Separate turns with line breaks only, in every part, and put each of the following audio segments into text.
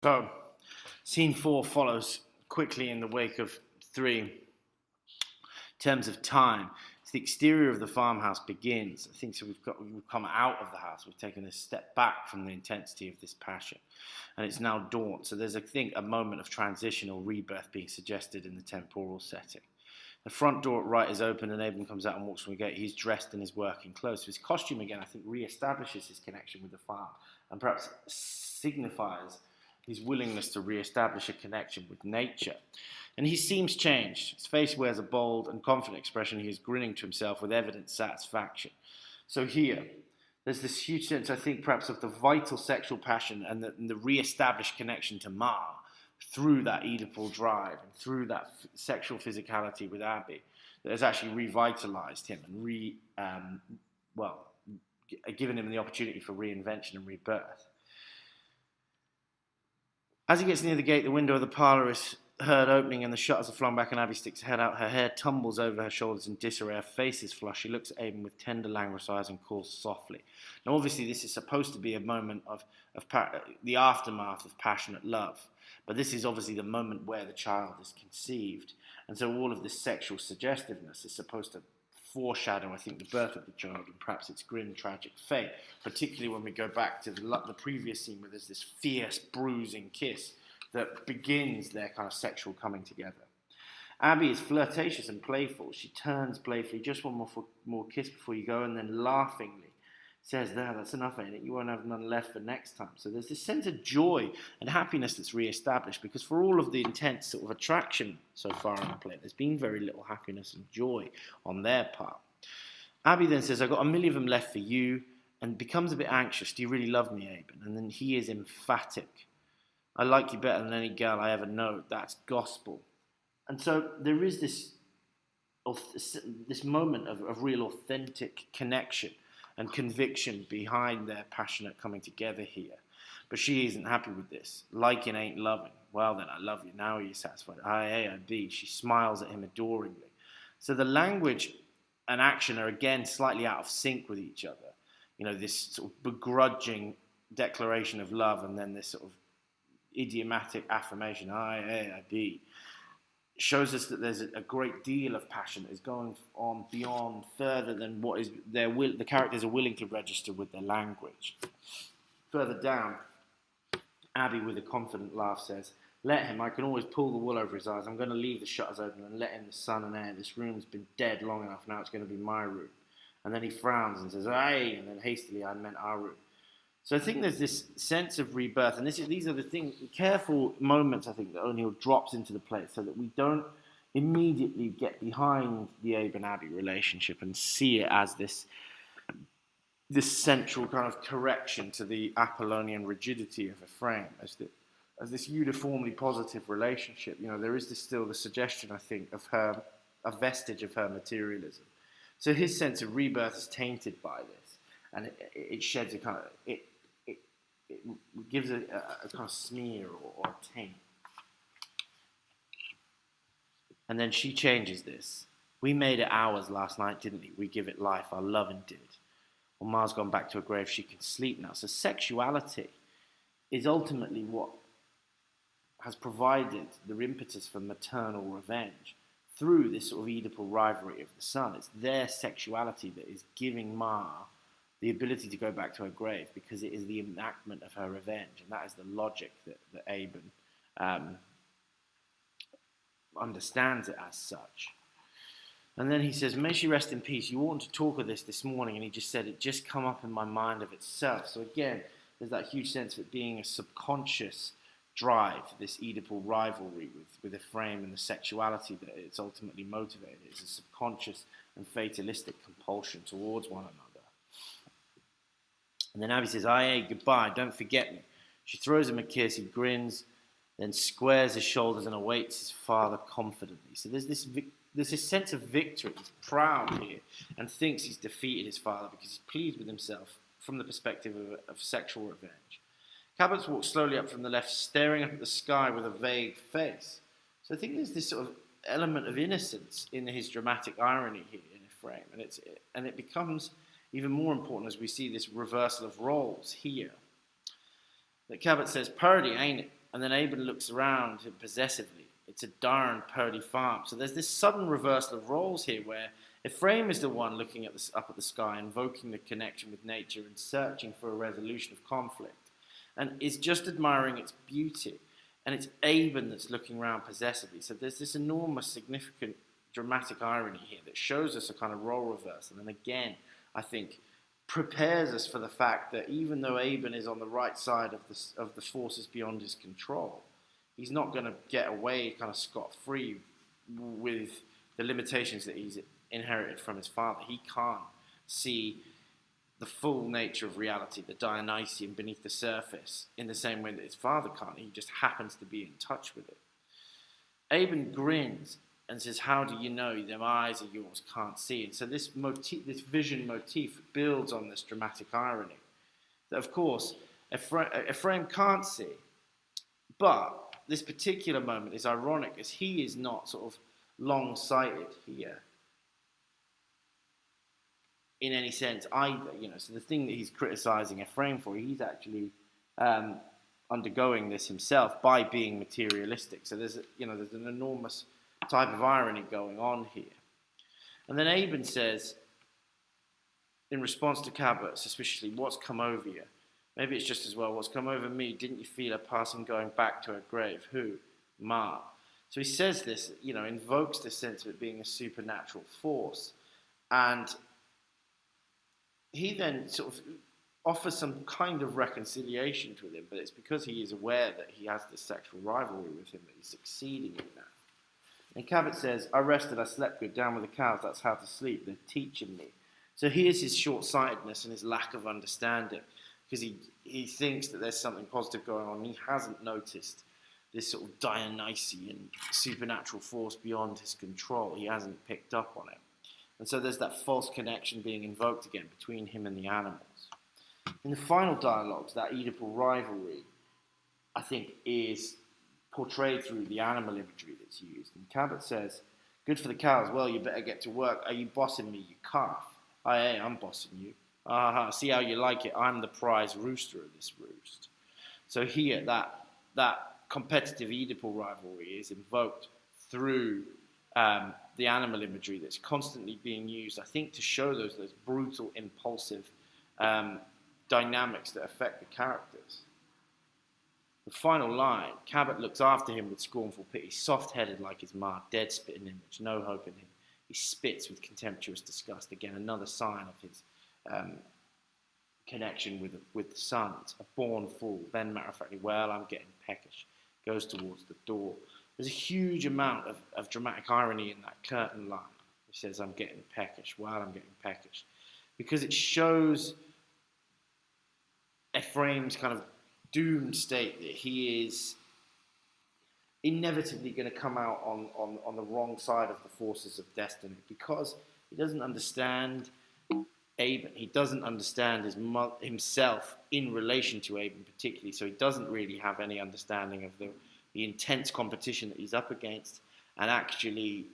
So, scene 4 follows quickly in the wake of 3. In terms of time, as the exterior of the farmhouse begins, I think so we've come out of the house, we've taken a step back from the intensity of this passion, and it's now dawn. So there's, I think, a moment of transition or rebirth being suggested in the temporal setting. The front door at right is open and Abram comes out and walks from the gate. He's dressed in his working clothes. So his costume, again, I think, re-establishes his connection with the farm and perhaps signifies his willingness to re-establish a connection with nature. And he seems changed. His face wears a bold and confident expression. He is grinning to himself with evident satisfaction. So here, there's this huge sense, I think, perhaps of the vital sexual passion and the re-established connection to Ma through that Oedipal drive and through that sexual physicality with Abby that has actually revitalized him and given him the opportunity for reinvention and rebirth. As he gets near the gate, the window of the parlour is heard opening and the shutters are flung back and Abby sticks her head out. Her hair tumbles over her shoulders in disarray. Her face is flushed. She looks at Abram with tender, languorous eyes and calls softly. Now, obviously, this is supposed to be a moment of the aftermath of passionate love. But this is obviously the moment where the child is conceived. And so all of this sexual suggestiveness is supposed to foreshadow, I think, the birth of the child and perhaps its grim, tragic fate, particularly when we go back to the previous scene where there's this fierce, bruising kiss that begins their kind of sexual coming together. Abby is flirtatious and playful. She turns playfully, just one more kiss before you go, and then laughingly says, "There, that's enough, ain't it? You won't have none left for next time." So there's this sense of joy and happiness that's re-established, because for all of the intense sort of attraction so far on the play, there's been very little happiness and joy on their part. Abby then says, "I've got a million of them left for you," and becomes a bit anxious. "Do you really love me, Abram?" And then he is emphatic. "I like you better than any girl I ever know. That's gospel." And so there is this moment of real authentic connection and conviction behind their passionate coming together here. But she isn't happy with this. Liking ain't loving. "Well then, I love you. Now are you satisfied?" "I be." She smiles at him adoringly. So the language and action are again slightly out of sync with each other. You know, this sort of begrudging declaration of love and then this sort of idiomatic affirmation, I be, shows us that there's a great deal of passion that is going on beyond, further than what is the characters are willing to register with their language. Further down, Abby, with a confident laugh, says, "Let him. I can always pull the wool over his eyes. I'm going to leave the shutters open and let in the sun and air. This room's been dead long enough. Now it's going to be my room." And then he frowns and says, "Aye," and then hastily, "I meant our room." So I think there's this sense of rebirth, and these are the careful moments, I think, that O'Neill drops into the play so that we don't immediately get behind the Abe and Abby relationship and see it as this central kind of correction to the Apollonian rigidity of a frame, as this uniformly positive relationship. You know, there is still the suggestion, I think, of her, a vestige of her materialism. So his sense of rebirth is tainted by this, and it sheds a kind of it gives a kind of smear or a taint. And then she changes this. "We made it ours last night, didn't we? We give it life. Our loving did. Well, Ma's gone back to her grave. She can sleep now." So sexuality is ultimately what has provided the impetus for maternal revenge through this sort of Oedipal rivalry of the son. It's their sexuality that is giving Ma the ability to go back to her grave, because it is the enactment of her revenge, and that is the logic that Abram understands it as such. And then he says, "May she rest in peace. You oughtn't to talk of this morning." And he just said, "It just come up in my mind of itself." So again, there's that huge sense of it being a subconscious drive, this Oedipal rivalry with Ephraim and the sexuality that it's ultimately motivated. It's a subconscious and fatalistic compulsion towards one another. And then Abby says, "Aye, goodbye, don't forget me." She throws him a kiss, he grins, then squares his shoulders and awaits his father confidently. So there's this sense of victory. He's proud here and thinks he's defeated his father because he's pleased with himself from the perspective of sexual revenge. Cabot walks slowly up from the left, staring up at the sky with a vague face. So I think there's this sort of element of innocence in his dramatic irony here in Ephraim, and it becomes even more important as we see this reversal of roles here. That Cabot says, "Purdy, ain't it? And then Aben looks around him possessively. It's a darn purty farm. So there's this sudden reversal of roles here where Ephraim is the one looking up at the sky, invoking the connection with nature and searching for a resolution of conflict, and is just admiring its beauty. And it's Aben that's looking around possessively. So there's this enormous, significant, dramatic irony here that shows us a kind of role reverse. And then again, I think, prepares us for the fact that even though Aben is on the right side of the forces beyond his control, he's not going to get away kind of scot-free with the limitations that he's inherited from his father. He can't see the full nature of reality, the Dionysian beneath the surface, in the same way that his father can't. He just happens to be in touch with it. Aben grins and says, "How do you know? Them eyes of yours can't see." And so this vision motif builds on this dramatic irony that, of course, Ephraim can't see. But this particular moment is ironic as he is not sort of long-sighted here in any sense either. So the thing that he's criticizing Ephraim for, he's actually undergoing this himself by being materialistic. So there's an enormous type of irony going on here. And then Aben says, in response to Cabot, suspiciously, "What's come over you? Maybe it's just as well. What's come over me? Didn't you feel a passing going back to her grave? Who? Ma." So he says this, invokes this sense of it being a supernatural force. And he then sort of offers some kind of reconciliation to him, but it's because he is aware that he has this sexual rivalry with him that he's succeeding in that. And Cabot says, "I rested, I slept good, down with the cows, that's how to sleep, they're teaching me." So here's his short-sightedness and his lack of understanding, because he thinks that there's something positive going on. He hasn't noticed this sort of Dionysian supernatural force beyond his control. He hasn't picked up on it. And so there's that false connection being invoked again between him and the animals. In the final dialogues, that Oedipal rivalry, I think, is portrayed through the animal imagery that's used. And Cabot says, "Good for the cows. Well, you better get to work. Are you bossing me, you calf?" "Aye, I'm bossing you." "Aha, see how you like it. I'm the prize rooster of this roost." So here, that competitive Oedipal rivalry is invoked through the animal imagery that's constantly being used, I think, to show those brutal, impulsive dynamics that affect the characters. The final line, Cabot looks after him with scornful pity, soft-headed like his ma, dead spitting image, no hope in him. He spits with contemptuous disgust. Again, another sign of his connection with the sun. It's a born fool. Then, matter-of-factly, "Well, I'm getting peckish." Goes towards the door. There's a huge amount of dramatic irony in that curtain line. He says, "I'm getting peckish." "Well, I'm getting peckish." Because it shows Ephraim's kind of doomed state that he is inevitably going to come out on the wrong side of the forces of destiny, because he doesn't understand Aben. He doesn't understand himself in relation to Aben particularly, so he doesn't really have any understanding of the intense competition that he's up against, and actually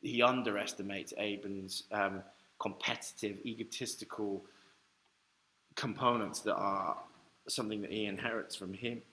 he underestimates Aben's competitive, egotistical components that are something that he inherits from him.